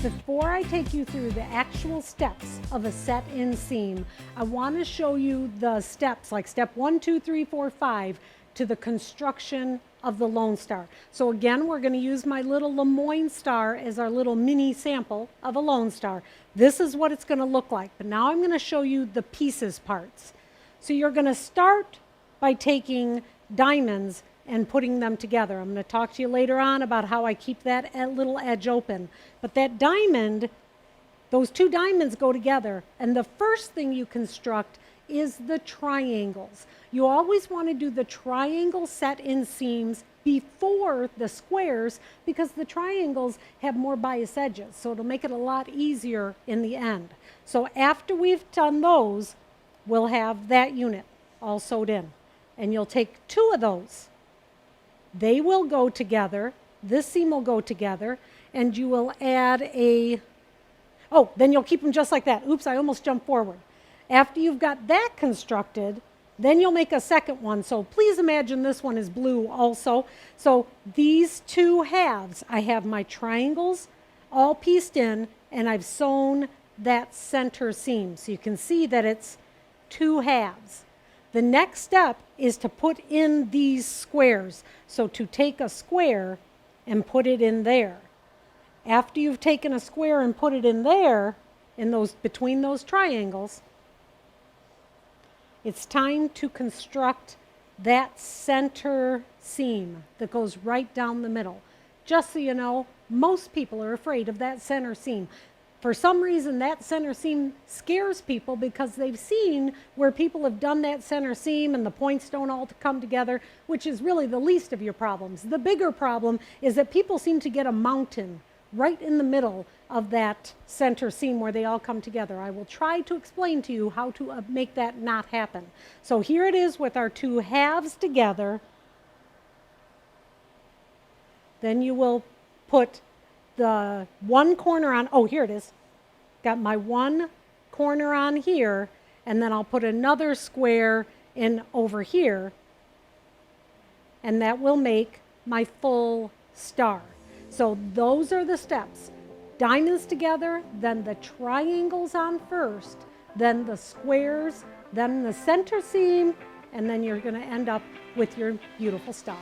Before I take you through the actual steps of a set-in seam, I want to show you the steps, like step 1, 2, 3, 4, 5, to the construction of the Lone Star. So again, we're going to use my little Lemoyne star as our little mini sample of a Lone Star. This is what it's going to look like, but now I'm going to show you the pieces parts. So you're going to start by taking diamonds and putting them together. I'm going to talk to you later on about how I keep that little edge open. But that diamond, those two diamonds go together, and the first thing you construct is the triangles. You always want to do the triangle set-in seams before the squares because the triangles have more bias edges, so it'll make it a lot easier in the end. So after we've done those, we'll have that unit all sewed in. And you'll take two of those. They will go together. This seam will go together, and you will add then you'll keep them just like that. Oops, I almost jumped forward. After you've got that constructed, then you'll make a second one. So please imagine this one is blue also. So these two halves, I have my triangles all pieced in, and I've sewn that center seam. So you can see that it's two halves. The next step is to put in these squares. So to take a square and put it in there. After you've taken a square and put it in there, between those triangles, it's time to construct that center seam that goes right down the middle. Just so you know, most people are afraid of that center seam. For some reason, that center seam scares people because they've seen where people have done that center seam and the points don't all come together, which is really the least of your problems. The bigger problem is that people seem to get a mountain right in the middle of that center seam where they all come together. I will try to explain to you how to make that not happen. So here it is with our two halves together. Then you will put the one corner on, here it is. Got my one corner on here, and then I'll put another square in over here, and that will make my full star. So those are the steps. Diamonds together, then the triangles on first, then the squares, then the center seam, and then you're going to end up with your beautiful star.